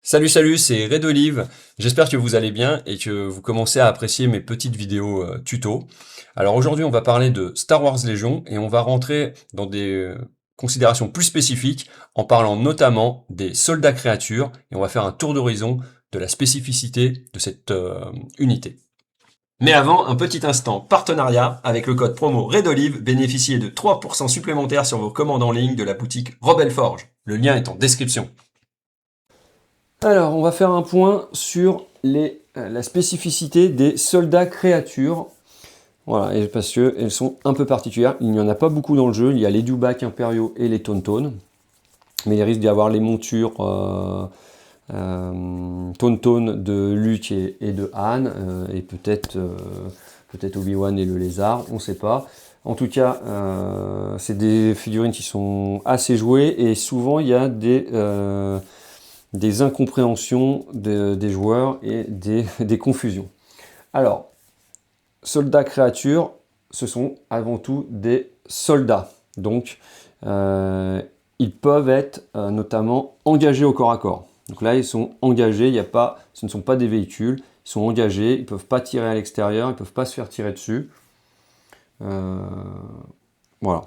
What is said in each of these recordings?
Salut, salut, c'est Red Olive. J'espère que vous allez bien et que vous commencez à apprécier mes petites vidéos tuto. Alors aujourd'hui, on va parler de Star Wars Légion et on va rentrer dans des considérations plus spécifiques en parlant notamment des soldats créatures et on va faire un tour d'horizon de la spécificité de cette unité. Mais avant, un petit instant partenariat avec le code promo Red Olive, bénéficiez de 3% supplémentaires sur vos commandes en ligne de la boutique Rebel Forge. Le lien est en description. Alors, on va faire un point sur la spécificité des soldats créatures. Voilà, et parce qu'elles sont un peu particulières. Il n'y en a pas beaucoup dans le jeu. Il y a les Dewbacks impériaux et les Tauntaun. Mais il risque d'y avoir les montures Tauntaun de Luke et de Han. Et peut-être Obi-Wan et le lézard, on ne sait pas. En tout cas, c'est des figurines qui sont assez jouées. Et souvent, il y a des incompréhensions des joueurs et des confusions. Alors, soldats créatures, ce sont avant tout des soldats. Donc, ils peuvent être notamment engagés au corps à corps. Donc là, ils sont engagés, ce ne sont pas des véhicules, ils sont engagés, ils ne peuvent pas tirer à l'extérieur, ils ne peuvent pas se faire tirer dessus. Voilà.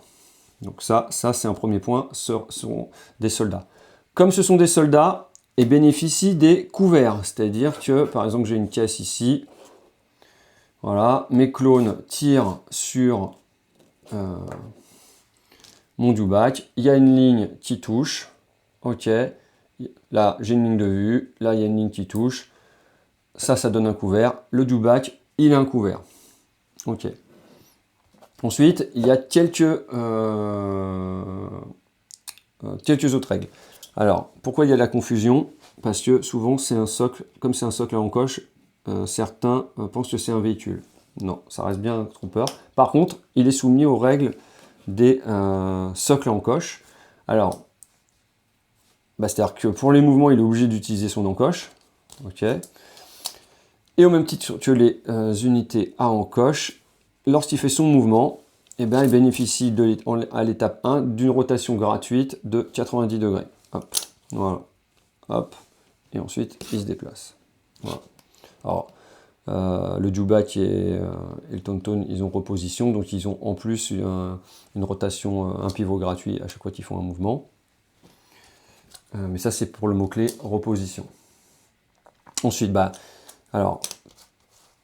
Donc ça c'est un premier point, ce sont des soldats. Comme ce sont des soldats, et bénéficient des couverts. C'est-à-dire que, par exemple, j'ai une caisse ici. Voilà, mes clones tirent sur mon Dewback. Il y a une ligne qui touche. Ok. Là, j'ai une ligne de vue. Là, il y a une ligne qui touche. Ça donne un couvert. Le Dewback, il a un couvert. Ok. Ensuite, il y a quelques autres règles. Alors, pourquoi il y a de la confusion? Parce que souvent, c'est un socle, comme c'est un socle à encoche, certains pensent que c'est un véhicule. Non, ça reste bien un trompeur. Par contre, il est soumis aux règles des socles à encoche. Alors, c'est-à-dire que pour les mouvements, il est obligé d'utiliser son encoche. Ok. Et au même titre que les unités à encoche, lorsqu'il fait son mouvement, eh bien, il bénéficie à l'étape 1 d'une rotation gratuite de 90 degrés. Hop, voilà, hop, et ensuite il se déplace. Voilà. Alors, le Dewback et le Tauntaun, ils ont reposition, donc ils ont en plus une rotation, un pivot gratuit à chaque fois qu'ils font un mouvement. Mais ça, c'est pour le mot-clé reposition. Ensuite, alors,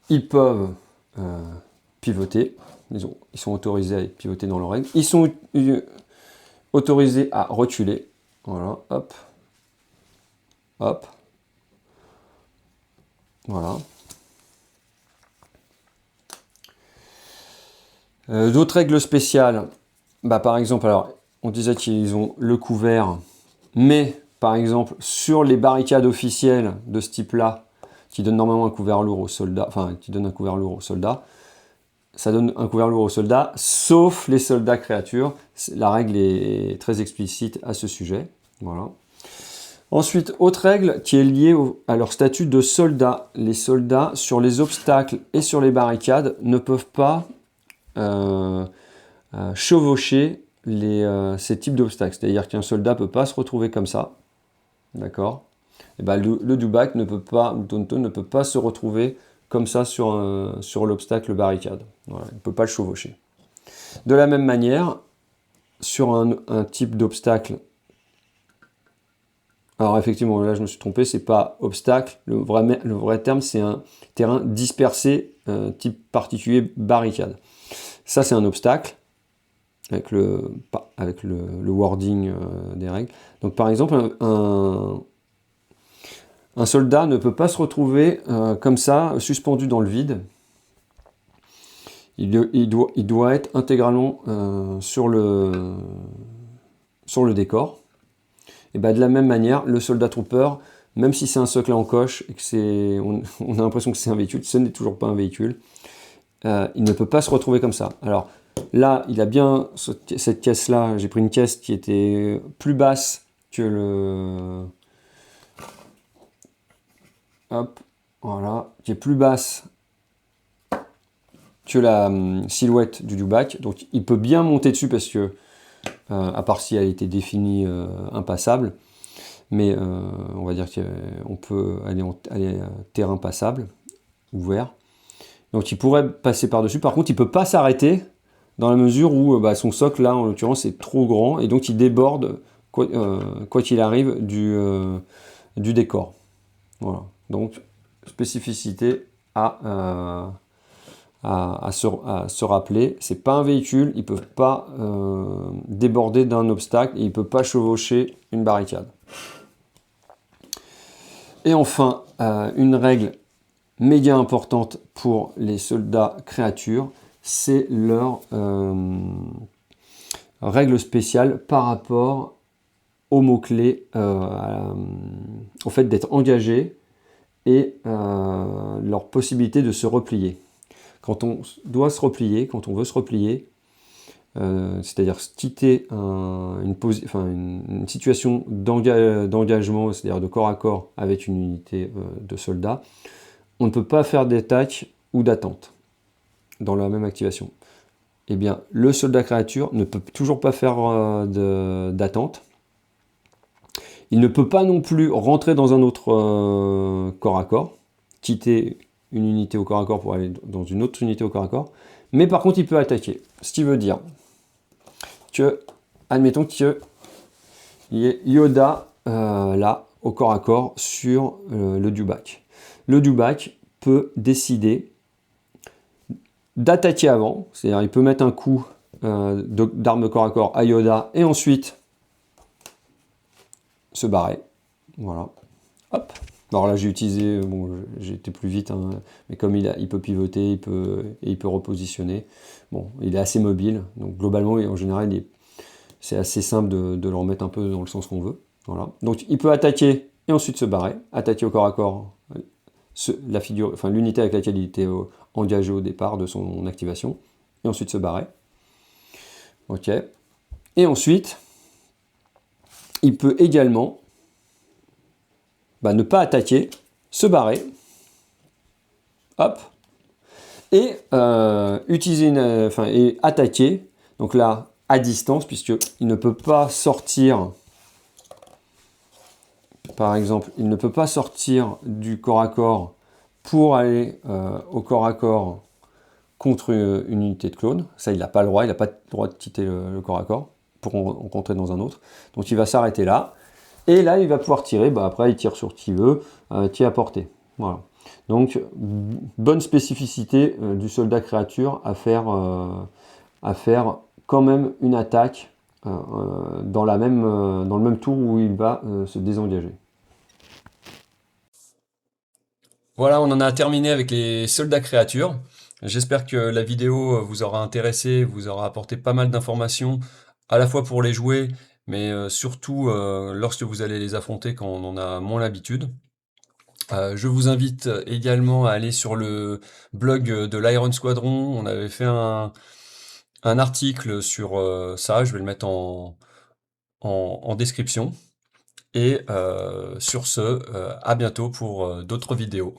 ils peuvent pivoter. Ils sont autorisés à pivoter dans leurs règles. Ils sont autorisés à reculer. Voilà, hop. Hop. Voilà. D'autres règles spéciales. Par exemple, alors, on disait qu'ils ont le couvert, mais par exemple, sur les barricades officielles de ce type-là, qui donnent normalement un couvert lourd aux soldats, ça donne un couvert lourd aux soldats, sauf les soldats créatures. La règle est très explicite à ce sujet. Voilà. Ensuite, autre règle qui est liée à leur statut de soldats. Les soldats, sur les obstacles et sur les barricades, ne peuvent pas chevaucher ces types d'obstacles. C'est-à-dire qu'un soldat ne peut pas se retrouver comme ça. D'accord. Le Dewback ne peut pas, le Tauntaun ne peut pas se retrouver comme ça sur l'obstacle barricade. Voilà, il ne peut pas le chevaucher. De la même manière, sur un type d'obstacle, alors effectivement, là je me suis trompé, c'est pas obstacle, le vrai terme c'est un terrain dispersé, type particulier barricade. Ça c'est un obstacle, avec le wording des règles. Donc par exemple, un soldat ne peut pas se retrouver comme ça, suspendu dans le vide. Il doit être intégralement sur le décor. Et de la même manière, le soldat trompeur, même si c'est un socle à encoche et que on a l'impression que c'est un véhicule, ce n'est toujours pas un véhicule, il ne peut pas se retrouver comme ça. Alors là, il a bien cette caisse-là, j'ai pris une caisse qui était plus basse que le... Hop, voilà, qui est plus basse que la silhouette du Dewback. Donc il peut bien monter dessus parce que, à part si elle a été définie impassable, mais on va dire qu'on peut aller terrain passable, ouvert. Donc il pourrait passer par-dessus. Par contre, il ne peut pas s'arrêter dans la mesure où son socle, là, en l'occurrence, est trop grand, et donc il déborde, quoi qu'il arrive, du décor. Voilà. Donc, spécificité à se rappeler, c'est pas un véhicule, il ne peut pas déborder d'un obstacle, et il ne peut pas chevaucher une barricade. Et enfin, une règle méga importante pour les soldats créatures, c'est leur règle spéciale par rapport aux mots-clés, au fait d'être engagé et leur possibilité de se replier. Quand on doit se replier, quand on veut se replier, c'est-à-dire quitter une situation d'engagement, c'est-à-dire de corps à corps avec une unité de soldats, on ne peut pas faire d'attaque ou d'attente dans la même activation. Eh bien, le soldat créature ne peut toujours pas faire d'attente. Il ne peut pas non plus rentrer dans un autre corps à corps, quitter une unité au corps à corps pour aller dans une autre unité au corps à corps, mais par contre il peut attaquer. Ce qui veut dire que, admettons qu'il y ait Yoda là, au corps à corps, sur le dewback. Le dewback peut décider d'attaquer avant, c'est-à-dire il peut mettre un coup d'arme corps à corps à Yoda et ensuite se barrer. Voilà. Hop. Alors là j'ai utilisé, bon j'ai été plus vite, hein, mais comme il peut pivoter, il peut repositionner. Bon, il est assez mobile, donc globalement en général c'est assez simple de le remettre un peu dans le sens qu'on veut. Voilà. Donc il peut attaquer et ensuite se barrer, attaquer au corps à corps l'unité avec laquelle il était engagé au départ de son activation, et ensuite se barrer. Ok. Et ensuite, il peut également ne pas attaquer, se barrer, hop, et utiliser et attaquer. Donc là, à distance, puisqu'il ne peut pas sortir. Par exemple, il ne peut pas sortir du corps à corps pour aller au corps à corps contre une unité de clone. Ça, il n'a pas le droit, il n'a pas le droit de quitter le corps à corps pour en rentrer dans un autre. Donc il va s'arrêter là. Et là, il va pouvoir tirer. Après, il tire sur qui veut, qui est à portée. Voilà. Donc, bonne spécificité du soldat créature à faire quand même une attaque dans le même tour où il va se désengager. Voilà, on en a terminé avec les soldats créatures. J'espère que la vidéo vous aura intéressé, vous aura apporté pas mal d'informations, à la fois pour les jouer, mais surtout lorsque vous allez les affronter quand on en a moins l'habitude. Je vous invite également à aller sur le blog de l'Iron Squadron. On avait fait un article sur ça, je vais le mettre en description. Et sur ce, à bientôt pour d'autres vidéos.